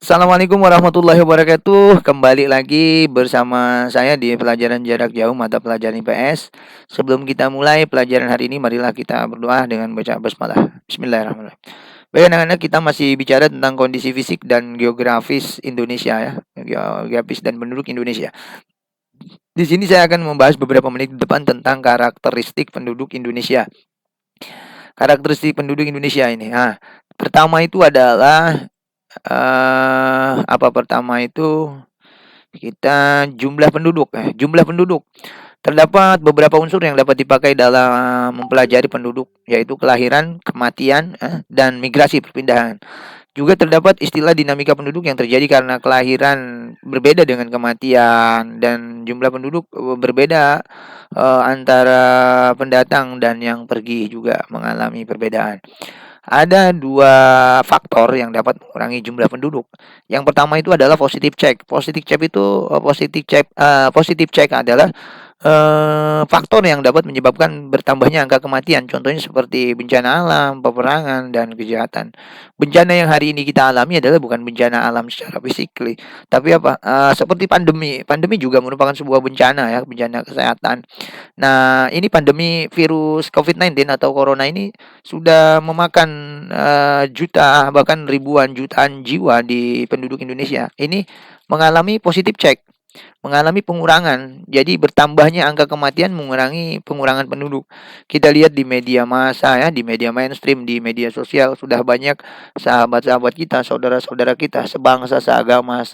Assalamualaikum warahmatullahi wabarakatuh. Kembali lagi bersama saya di pelajaran jarak jauh mata pelajaran IPS. Sebelum kita mulai pelajaran hari ini, marilah kita berdoa dengan baca basmalah. Bismillahirrahmanirrahim. Baik anak-anak, kita masih bicara tentang kondisi fisik dan geografis Indonesia ya. Geografis dan penduduk Indonesia. Di sini saya akan membahas beberapa menit ke depan tentang karakteristik penduduk Indonesia. Karakteristik penduduk Indonesia ini. Nah, pertama itu adalah apa pertama itu kita jumlah penduduk. Jumlah penduduk. Terdapat beberapa unsur yang dapat dipakai dalam mempelajari penduduk, yaitu kelahiran, kematian, dan migrasi perpindahan. Juga terdapat istilah dinamika penduduk yang terjadi karena kelahiran berbeda dengan kematian dan jumlah penduduk berbeda antara pendatang dan yang pergi juga mengalami perbedaan. Ada dua faktor yang dapat mengurangi jumlah penduduk. Yang pertama itu adalah positive check. Positive check adalah faktor yang dapat menyebabkan bertambahnya angka kematian. Contohnya seperti bencana alam, peperangan, dan kejahatan. Bencana yang hari ini kita alami adalah bukan bencana alam secara fisikly, tapi apa? Seperti pandemi. Pandemi juga merupakan sebuah bencana ya, bencana kesehatan. Nah, ini pandemi virus COVID-19 atau corona ini sudah memakan juta bahkan ribuan jutaan jiwa di penduduk Indonesia. Ini mengalami positive check, mengalami pengurangan. Jadi bertambahnya angka kematian mengurangi pengurangan penduduk. Kita lihat di media massa ya, di media mainstream, di media sosial sudah banyak sahabat-sahabat kita, saudara-saudara kita, sebangsa, seagama,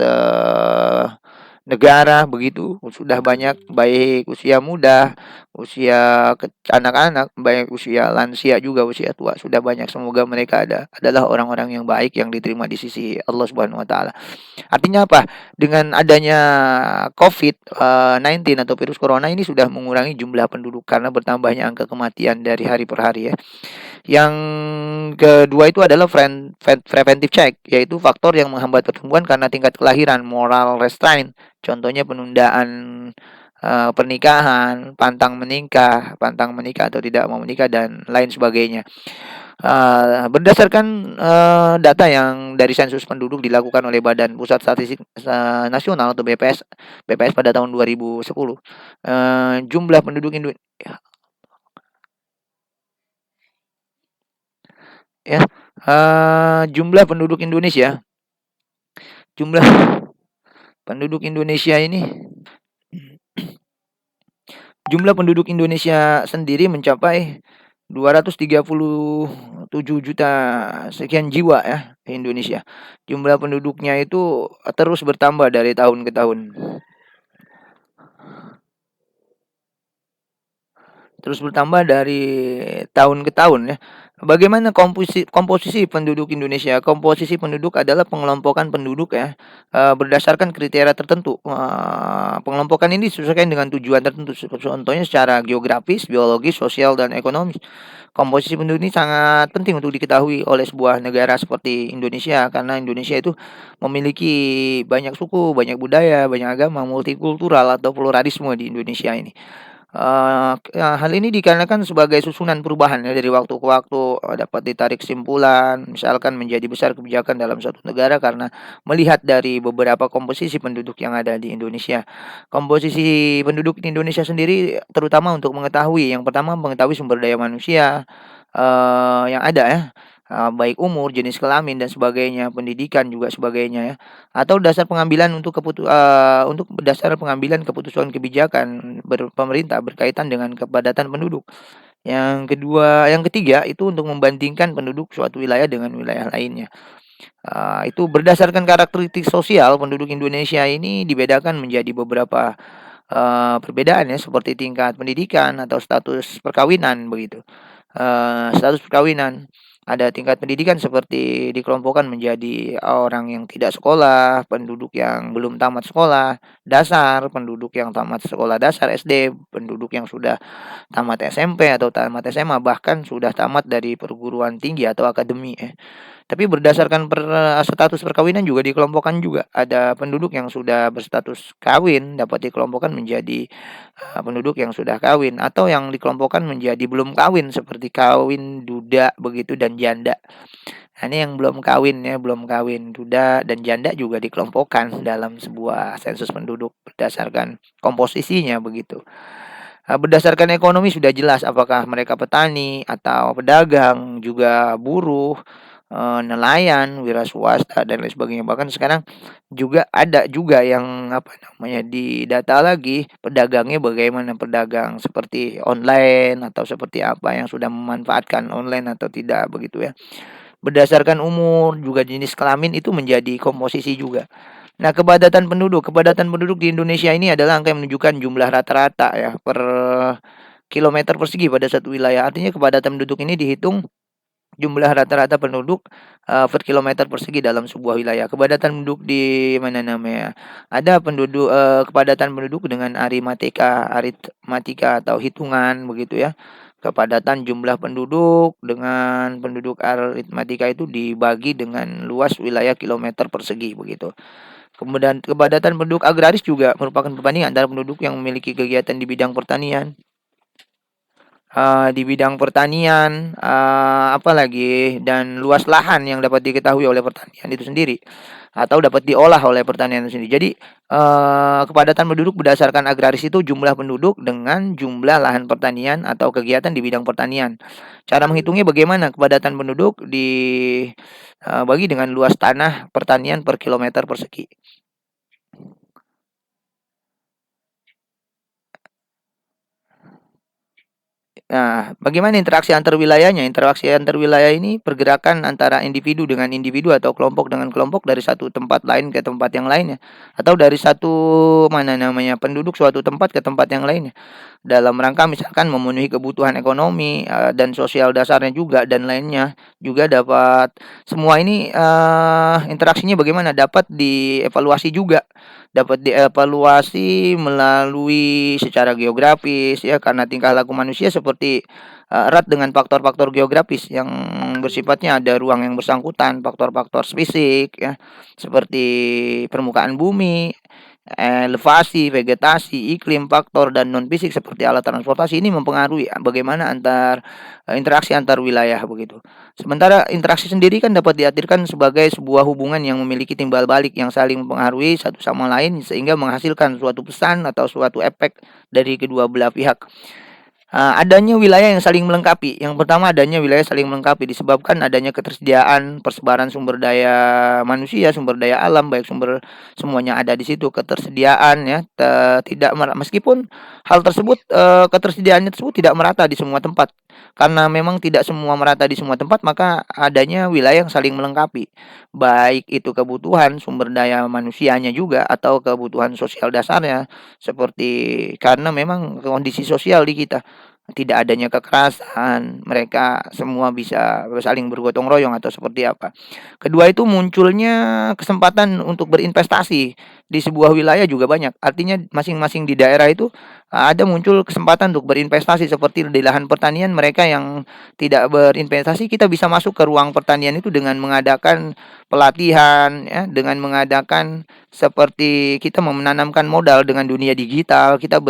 negara begitu sudah banyak baik usia muda, usia anak-anak, baik usia lansia juga usia tua sudah banyak. Semoga mereka adalah orang-orang yang baik yang diterima di sisi Allah Subhanahu wa taala. Artinya apa? Dengan adanya COVID-19 atau virus corona ini sudah mengurangi jumlah penduduk karena bertambahnya angka kematian dari hari per hari ya. Yang kedua itu adalah preventive check, yaitu faktor yang menghambat pertumbuhan karena tingkat kelahiran, moral restraint. Contohnya penundaan pernikahan, pantang menikah atau tidak mau menikah dan lain sebagainya. Berdasarkan data yang dari sensus penduduk dilakukan oleh Badan Pusat Statistik Nasional atau BPS pada tahun 2010, jumlah penduduk Indonesia ya, jumlah penduduk Indonesia, jumlah penduduk Indonesia ini, jumlah penduduk Indonesia sendiri mencapai 237 juta sekian jiwa ya di Indonesia. Jumlah penduduknya itu terus bertambah dari tahun ke tahun. Terus bertambah dari tahun ke tahun ya. Bagaimana komposisi penduduk Indonesia? Komposisi penduduk adalah pengelompokan penduduk ya, berdasarkan kriteria tertentu. Pengelompokan ini disesuaikan dengan tujuan tertentu. Contohnya secara geografis, biologis, sosial, dan ekonomis. Komposisi penduduk ini sangat penting untuk diketahui oleh sebuah negara seperti Indonesia karena Indonesia itu memiliki banyak suku, banyak budaya, banyak agama, multikultural atau pluralisme di Indonesia ini. Hal ini dikarenakan sebagai susunan perubahan ya dari waktu ke waktu, dapat ditarik kesimpulan misalkan menjadi besar kebijakan dalam suatu negara karena melihat dari beberapa komposisi penduduk yang ada di Indonesia. Komposisi penduduk di Indonesia sendiri terutama untuk mengetahui, yang pertama mengetahui sumber daya manusia yang ada ya, baik umur, jenis kelamin dan sebagainya, pendidikan juga sebagainya ya, atau dasar pengambilan untuk dasar pengambilan keputusan kebijakan pemerintah berkaitan dengan kepadatan penduduk. Yang ketiga itu untuk membandingkan penduduk suatu wilayah dengan wilayah lainnya. Itu berdasarkan karakteristik sosial penduduk Indonesia ini dibedakan menjadi beberapa perbedaan ya, seperti tingkat pendidikan atau status perkawinan begitu. Status perkawinan. Ada tingkat pendidikan seperti dikelompokkan menjadi orang yang tidak sekolah, penduduk yang belum tamat sekolah dasar, penduduk yang tamat sekolah dasar SD, penduduk yang sudah tamat SMP atau tamat SMA, bahkan sudah tamat dari perguruan tinggi atau akademi ya. Tapi berdasarkan status perkawinan juga dikelompokkan juga. Ada penduduk yang sudah berstatus kawin dapat dikelompokkan menjadi penduduk yang sudah kawin atau yang dikelompokkan menjadi belum kawin seperti kawin duda begitu dan janda. Nah, ini yang belum kawin ya, belum kawin. Duda dan janda juga dikelompokkan dalam sebuah sensus penduduk berdasarkan komposisinya begitu. Berdasarkan ekonomi sudah jelas apakah mereka petani atau pedagang, juga buruh, nelayan, wira swasta dan lain sebagainya. Bahkan sekarang juga ada juga yang apa namanya, didata lagi pedagangnya bagaimana, pedagang seperti online atau seperti apa yang sudah memanfaatkan online atau tidak begitu ya. Berdasarkan umur, juga jenis kelamin itu menjadi komposisi juga. Nah, kepadatan penduduk di Indonesia ini adalah angka yang menunjukkan jumlah rata-rata ya per kilometer persegi pada satu wilayah. Artinya kepadatan penduduk ini dihitung jumlah rata-rata penduduk per kilometer persegi dalam sebuah wilayah. Kepadatan penduduk di mana namanya? Ada kepadatan penduduk dengan aritmatika atau hitungan begitu ya. Kepadatan jumlah penduduk dengan penduduk aritmatika itu dibagi dengan luas wilayah kilometer persegi begitu. Kemudian kepadatan penduduk agraris juga merupakan perbandingan antara penduduk yang memiliki kegiatan di bidang pertanian, apalagi dan luas lahan yang dapat diketahui oleh pertanian itu sendiri atau dapat diolah oleh pertanian itu sendiri. Jadi, kepadatan penduduk berdasarkan agraris itu jumlah penduduk dengan jumlah lahan pertanian atau kegiatan di bidang pertanian. Cara menghitungnya bagaimana? Kepadatan penduduk bagi dengan luas tanah pertanian per kilometer persegi. Nah, bagaimana interaksi antar wilayahnya? Interaksi antar wilayah ini pergerakan antara individu dengan individu atau kelompok dengan kelompok dari satu tempat lain ke tempat yang lainnya, atau dari satu mana namanya penduduk suatu tempat ke tempat yang lainnya. Dalam rangka misalkan memenuhi kebutuhan ekonomi dan sosial dasarnya juga dan lainnya juga dapat semua ini interaksinya bagaimana dapat dievaluasi juga, dapat dievaluasi melalui secara geografis ya, karena tingkah laku manusia seperti erat dengan faktor-faktor geografis yang bersifatnya ada ruang yang bersangkutan, faktor-faktor fisik ya seperti permukaan bumi, elevasi, vegetasi, iklim, faktor dan non fisik seperti alat transportasi ini mempengaruhi bagaimana interaksi antar wilayah begitu. Sementara interaksi sendiri kan dapat diartikan sebagai sebuah hubungan yang memiliki timbal balik yang saling mempengaruhi satu sama lain sehingga menghasilkan suatu pesan atau suatu efek dari kedua belah pihak. Adanya wilayah yang saling melengkapi. Yang pertama, adanya wilayah saling melengkapi disebabkan adanya ketersediaan persebaran sumber daya manusia, sumber daya alam, baik sumber semuanya ada di situ. Ketersediaan ya, tidak meskipun hal tersebut ketersediaannya tersebut tidak merata di semua tempat. Karena memang tidak semua merata di semua tempat, maka adanya wilayah yang saling melengkapi. Baik itu kebutuhan sumber daya manusianya juga atau kebutuhan sosial dasarnya seperti karena memang kondisi sosial di kita tidak adanya kekerasan, mereka semua bisa saling bergotong royong atau seperti apa. Kedua itu munculnya kesempatan untuk berinvestasi di sebuah wilayah juga banyak. Artinya masing-masing di daerah itu ada muncul kesempatan untuk berinvestasi seperti di lahan pertanian mereka yang tidak berinvestasi kita bisa masuk ke ruang pertanian itu dengan mengadakan pelatihan ya, dengan mengadakan seperti kita menanamkan modal dengan dunia digital, kita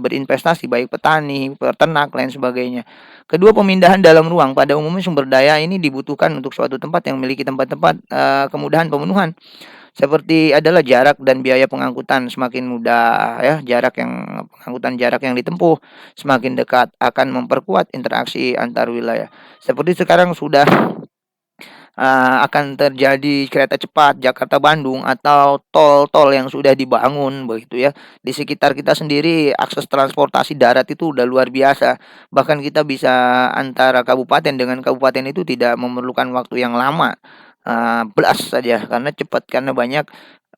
berinvestasi baik petani, peternak, lain sebagainya. Kedua, pemindahan dalam ruang. Pada umumnya sumber daya ini dibutuhkan untuk suatu tempat yang memiliki tempat-tempat kemudahan pemenuhan. Seperti adalah jarak dan biaya pengangkutan semakin mudah ya, jarak yang ditempuh semakin dekat akan memperkuat interaksi antar wilayah. Seperti sekarang sudah akan terjadi kereta cepat Jakarta-Bandung atau tol-tol yang sudah dibangun begitu ya. Di sekitar kita sendiri akses transportasi darat itu udah luar biasa. Bahkan kita bisa antara kabupaten dengan kabupaten itu tidak memerlukan waktu yang lama. Belas saja karena cepat karena banyak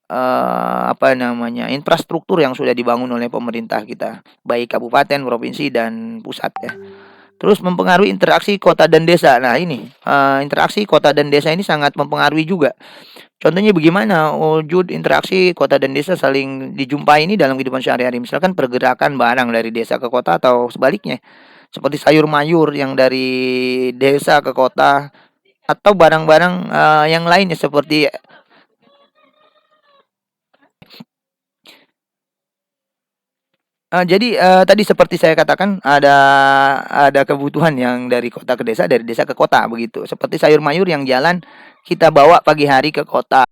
apa namanya infrastruktur yang sudah dibangun oleh pemerintah kita, baik kabupaten, provinsi dan pusat ya. Terus mempengaruhi interaksi kota dan desa. Nah ini, interaksi kota dan desa ini sangat mempengaruhi juga. Contohnya bagaimana wujud interaksi kota dan desa saling dijumpai ini dalam kehidupan sehari-hari. Misalkan pergerakan barang dari desa ke kota atau sebaliknya. Seperti sayur mayur yang dari desa ke kota atau barang-barang yang lainnya seperti Jadi, tadi seperti saya katakan ada kebutuhan yang dari kota ke desa, dari desa ke kota begitu. Seperti sayur mayur yang jalan kita bawa pagi hari ke kota.